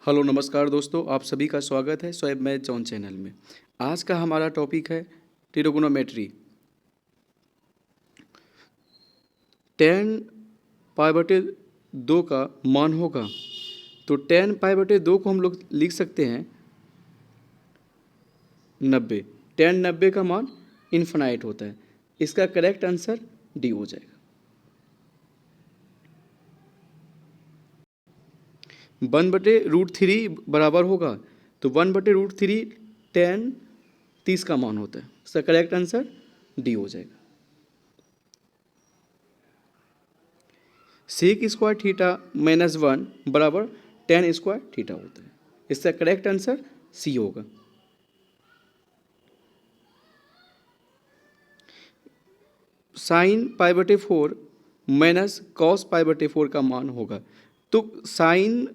Hello नमस्कार दोस्तों, आप सभी का स्वागत है शोएब मैथ जॉन चैनल में। आज का हमारा टॉपिक है ट्रिगोनोमेट्री। टेन पाई बटे 2 का मान होगा, तो टेन पाई बटे 2 को हम लोग लिख सकते हैं 90। टेन 90 का मान इन्फिनाइट होता है। इसका करेक्ट आंसर डी हो जाएगा। 1/√3 बराबर होगा, तो 1/√3 टेन 30 का मान होता है। इसका करेक्ट आंसर डी हो जाएगा। सेक स्क्वायर थीटा -1 बराबर टेन स्क्वायर थीटा होता है। इसका करेक्ट आंसर सी होगा। साइन पाई बटे 4 माइनस कॉस पाई बटे 4 का मान होगा, तो साइन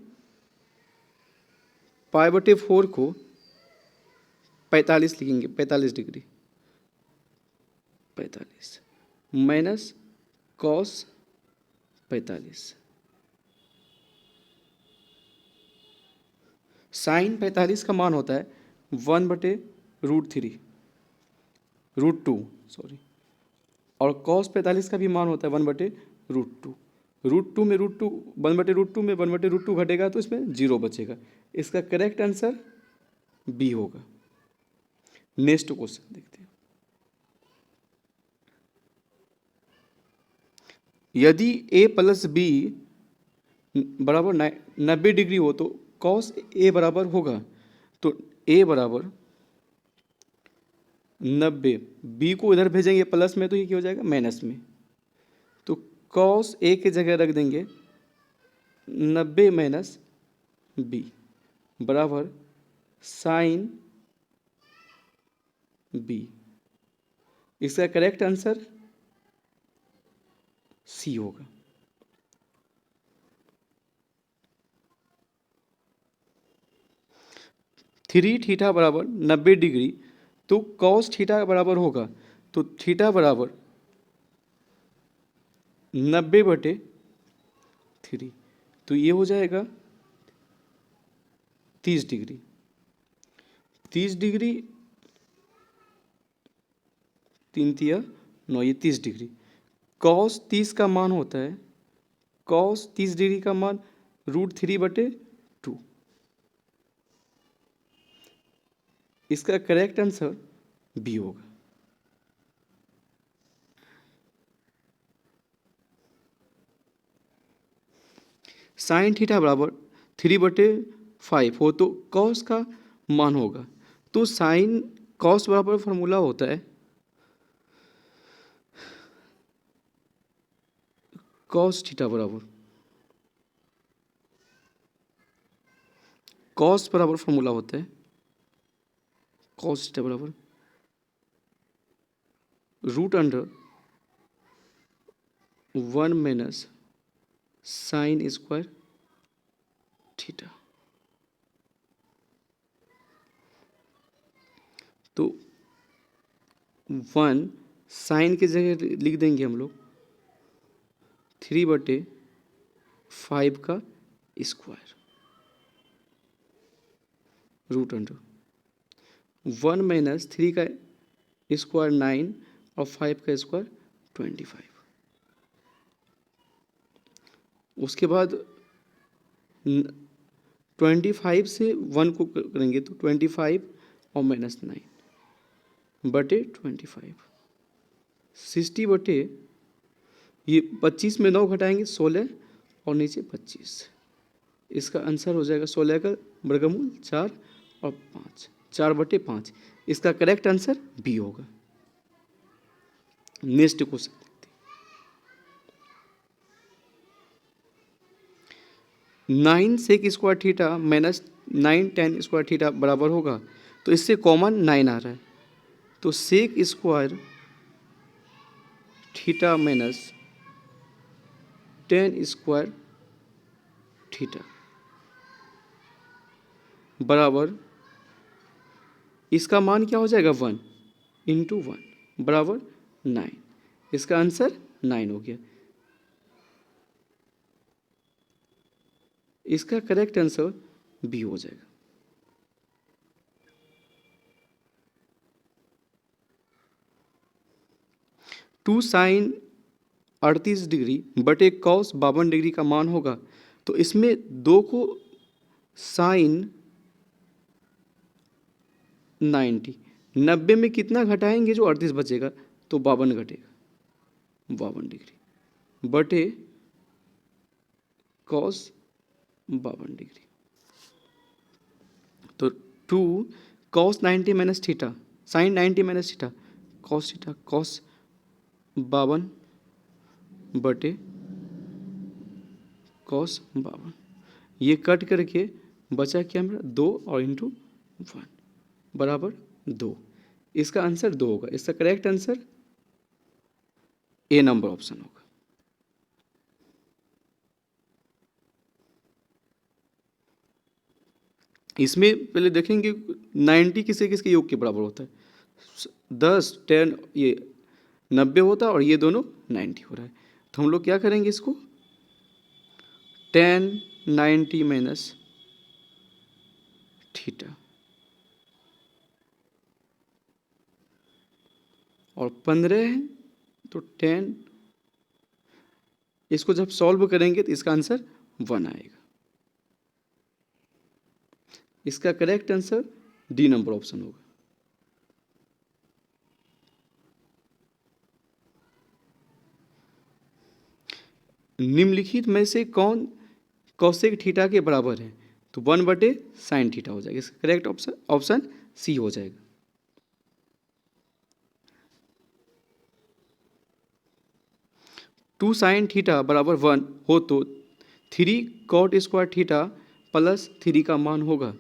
पाई बटे 4 को 45 लिखेंगे, 45 डिग्री 45 माइनस कॉस 45। साइन 45 का मान होता है 1/√3 √2 सॉरी, और कॉस 45 का भी मान होता है 1/√2। √2 में √2 1/√2 में 1/√2 घटेगा तो इसमें 0 बचेगा। इसका करेक्ट आंसर बी होगा। नेक्स्ट क्वेश्चन देखते हैं। यदि a प्लस बी बराबर 90 डिग्री हो तो कॉस ए बराबर होगा, तो a बराबर 90, बी को इधर भेजेंगे प्लस में तो ये क्या हो जाएगा माइनस में, तो कॉस ए की जगह रख देंगे 90 माइनस बी बराबर साइन बी। इसका करेक्ट आंसर सी होगा। थ्री थीटा बराबर 90 डिग्री, तो कॉस थीटा बराबर होगा, तो थीटा बराबर 90/3, तो ये हो जाएगा 30 डिग्री। 30 डिग्री 3 तिया 9, ये 30 डिग्री। कॉस 30 का मान होता है, कॉस 30 डिग्री का मान √3/2। इसका करेक्ट आंसर बी होगा। साइन थीटा बराबर 3/5 हो तो कॉस का मान होगा, तो साइन कॉस बराबर फॉर्मूला होता है कॉस थीटा बराबर, कॉस बराबर फॉर्मूला होता है कॉस थीटा बराबर √1 माइनस साइन स्क्वायर थीटा। तो 1 साइन की जगह लिख देंगे हम लोग 3/5 का स्क्वायर √1 माइनस 3 का स्क्वायर 9 और 5 का स्क्वायर 25। उसके बाद 25 से 1 को करेंगे तो 25 और -9/25 60 ये 25 में 9 घटाएंगे 16 और नीचे 25। इसका आंसर हो जाएगा 16 का वर्गमूल 4 और 5, 4/5। इसका करेक्ट आंसर बी होगा। नेक्स्ट क्वेश्चन देखते हैं। 9 sec square theta minus 9 tan square theta बराबर होगा, तो इससे कॉमन 9 आ रहा है, तो sec square theta minus tan square theta बराबर इसका मान क्या हो जाएगा 1 × 1 बराबर 9। इसका आंसर 9 हो गया। इसका करेक्ट आंसर बी हो जाएगा। टू साइन 38 डिग्री बटे कॉस 52 डिग्री का मान होगा। तो इसमें दो को साइन 90 में कितना घटाएंगे जो 38 बचेगा, तो 52 घटेगा, 52 डिग्री बटे कॉस 52 डिग्री। तो 2 cos 90 minus theta sine 90 minus theta cos 52 बटे कॉस 52, ये कट करके बचा क्या मेरा 2 और इंटू 1 बराबर 2। इसका आंसर 2 होगा। इसका correct answer A number option होगा। इसमें पहले देखेंगे 90 किसे किसके योग के बराबर होता है, 10 10 ये 90 होता है और ये दोनों 90 हो रहा है। तो हम लोग क्या करेंगे इसको 10 90 माइनस थीटा और 15 है तो 10, इसको जब सॉल्व करेंगे तो इसका आंसर 1 आएगा। इसका correct answer D number option होगा। निम्नलिखित में से कौन कौशिक थीटा के बराबर है, तो 1 बटे साइन थीटा हो जाएगा। इसका करेक्ट ऑप्शन सी हो जाएगा। टू साइन थीटा बराबर 1 हो तो 3 कॉट स्क्वायर थीटा प्लस 3 का मान होगा।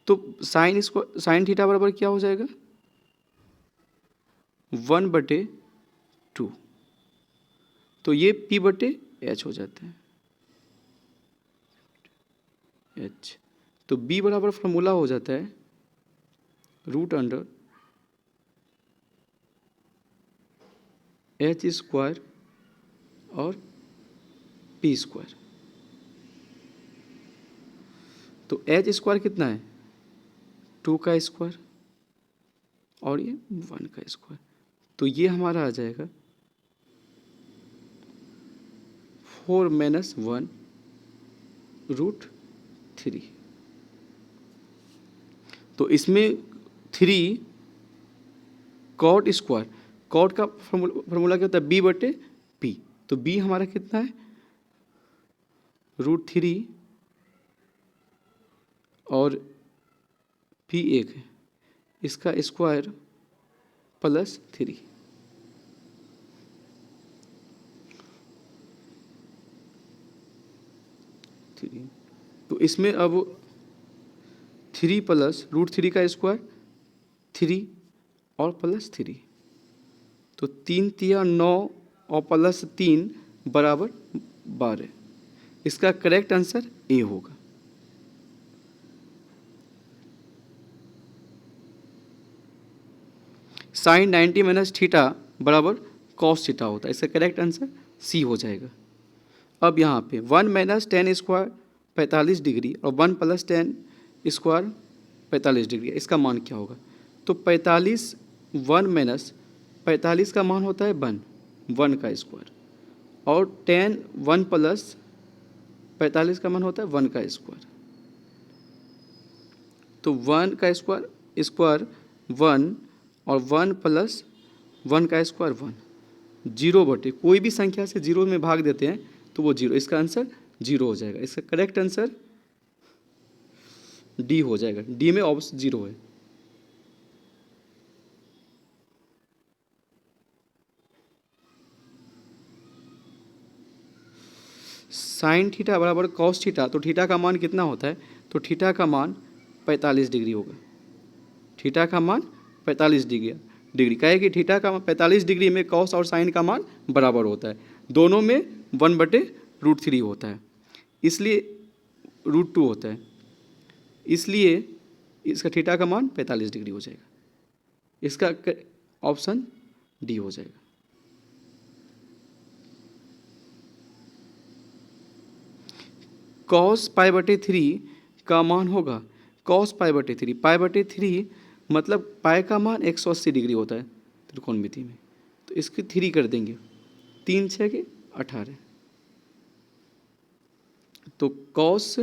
तो साइन थीटा बराबर क्या हो जाएगा 1 बटे 2, तो ये P बटे H हो जाता है H। तो B बराबर फॉर्मूला हो जाता है रूट अंडर H स्क्वायर और P स्क्वायर। तो H स्क्वायर कितना है 2 का स्क्वायर और ये 1 का स्क्वायर, तो ये हमारा आ जाएगा 4 माइनस 1 रूट 3। तो इसमें 3 कॉट स्क्वायर, कॉट का फॉर्मूला क्या होता है B बटे P, तो B हमारा कितना है रूट 3 और P 1 है, इसका स्क्वायर प्लस 3। तो इसमें अब 3 प्लस रूट 3 का स्क्वायर 3 और प्लस 3, तो 3 तिया 9 और प्लस 3 बराबर 12। इसका करेक्ट आंसर ए होगा। साइन 90 माइनस थीटा बराबर कॉस थीटा होता है। इसका करेक्ट आंसर सी हो जाएगा। अब यहाँ पे 1 माइनस 10 स्क्वायर 45 डिग्री और 1 प्लस 10 स्क्वायर 45 डिग्री, इसका मान क्या होगा, तो 45 1 माइनस 45 का मान होता है 1 का स्क्वायर और 10 1 प्लस 45 का मान होता है 1 का स्क्वायर, तो 1 का स्क्वायर 1 और 1 प्लस 1 का स्क्वायर 1, 0 बटे कोई भी संख्या से 0 में भाग देते हैं तो वो 0, इसका आंसर 0 हो जाएगा। इसका करेक्ट आंसर डी हो जाएगा। डी में ऑप्शन 0 है। साइन थीटा बराबर कॉस थीटा, तो थीटा का मान कितना होता है, तो थीटा का मान 45 डिग्री होगा। थीटा का मान 45 डिग्री कहे कि थीटा का 45 डिग्री में कॉस और साइन का मान बराबर होता है, दोनों में 1 बटे रूट 3 होता है, इसलिए रूट 2 होता है, इसलिए इसका थीटा का मान 45 डिग्री हो जाएगा। इसका ऑप्शन डी हो जाएगा। कॉस पाई बटे 3 का मान होगा कॉस पाई बटे 3। पाई बटे 3 मतलब पाई का मान 180 डिग्री होता है त्रिकोणमिति में, तो इसकी 3 कर देंगे, 3 6 के 18। तो कॉस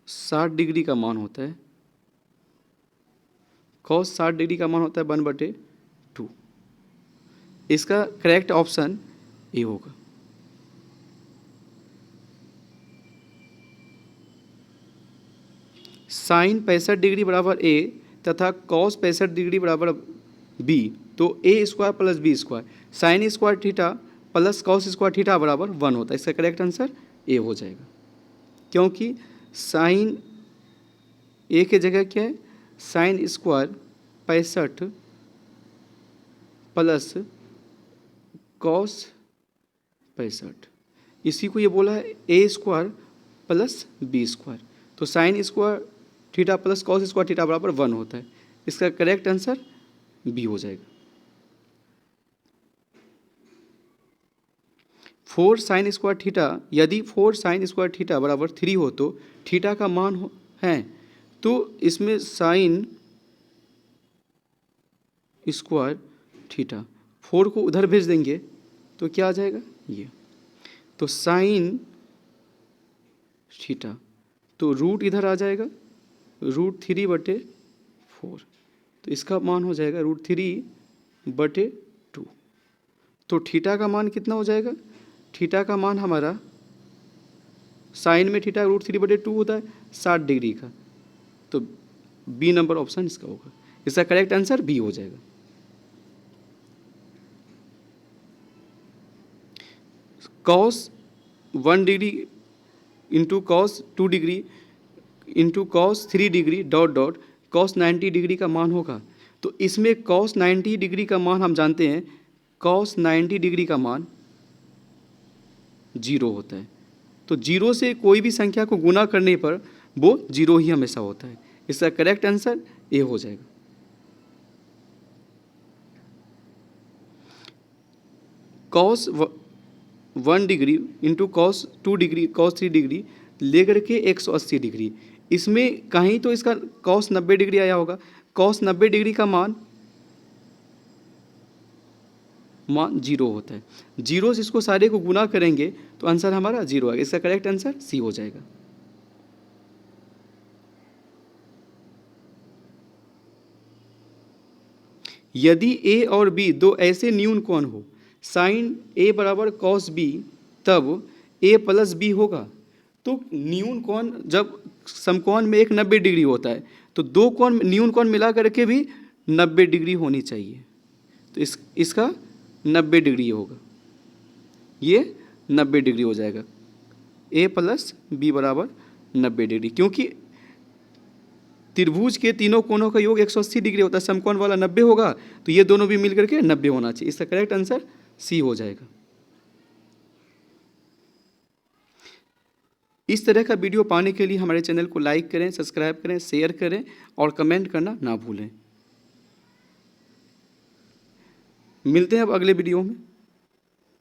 60 डिग्री का मान होता है, कॉस 60 डिग्री का मान होता है 1/2। इसका करेक्ट ऑप्शन ए होगा। साइन 65 डिग्री बराबर ए तथा कॉस 65 डिग्री बराबर बी, तो A square plus B square sine square theta plus cos square theta बराबर 1 होता है। इसका करेक्ट आंसर ए हो जाएगा, क्योंकि साइन ए की जगह क्या है, साइन स्क्वायर 65 प्लस कॉस 65, इसी को ये बोला है ए स्क्वायर प्लस बी स्क्वायर, तो sign square theta plus cos square theta बराबर 1 होता है। इसका करेक्ट आंसर बी हो जाएगा। 4 साइन स्क्वायर थीटा, यदि 4 साइन स्क्वायर थीटा बराबर 3 हो तो थीटा का मान है, तो इसमें साइन स्क्वायर थीटा 4 को उधर भेज देंगे तो क्या आ जाएगा ये, तो साइन थीटा, तो रूट इधर आ जाएगा √3/4, तो इसका मान हो जाएगा √3/2। तो थीटा का मान कितना हो जाएगा, थीटा का मान हमारा साइन में थीटा √3/2 होता है 60 डिग्री का, तो बी नंबर ऑप्शन इसका होगा। इसका करेक्ट आंसर बी हो जाएगा। Cos 1 degree into cos 2 degree into cos 3 degree dot dot cos 90 degree का मान होगा, तो इसमें कॉस 90 डिग्री का मान हम जानते हैं, कॉस 90 डिग्री का मान 0 होता है, तो 0 से कोई भी संख्या को गुना करने पर वो 0 ही हमेशा होता है। इसका करेक्ट आंसर ए हो जाएगा। Cos 1 degree into cos 2 degree cos 3 degree लेकर के 180 डिग्री, इसमें कहीं तो इसका कॉस 90 डिग्री आया होगा, कॉस 90 डिग्री का मान 0 होता है, 0 से इसको सारे को गुना करेंगे तो आंसर हमारा 0 आएगा। इसका करेक्ट आंसर सी हो जाएगा। यदि ए और बी दो ऐसे न्यून कोण हो, साइन ए बराबर कॉस बी, तब ए प्लस बी होगा। तो न्यून कोण जब समकोण में एक 90 डिग्री होता है, तो दो कोण न्यून कोण मिला करके भी 90 डिग्री होनी चाहिए, तो इसका 90 डिग्री होगा, ये 90 डिग्री हो जाएगा। ए प्लस बी बराबर 90 डिग्री, क्योंकि त्रिभुज के तीनों कोणों का योग 180 डिग्री होता है, समकोण वाला 90 होगा, तो ये दोनों भी मिल करके 90 होना चाहिए। इसका करेक्ट आंसर सी हो जाएगा। इस तरह का वीडियो पाने के लिए हमारे चैनल को लाइक करें, सब्सक्राइब करें, शेयर करें और कमेंट करना ना भूलें। मिलते हैं अब अगले वीडियो में।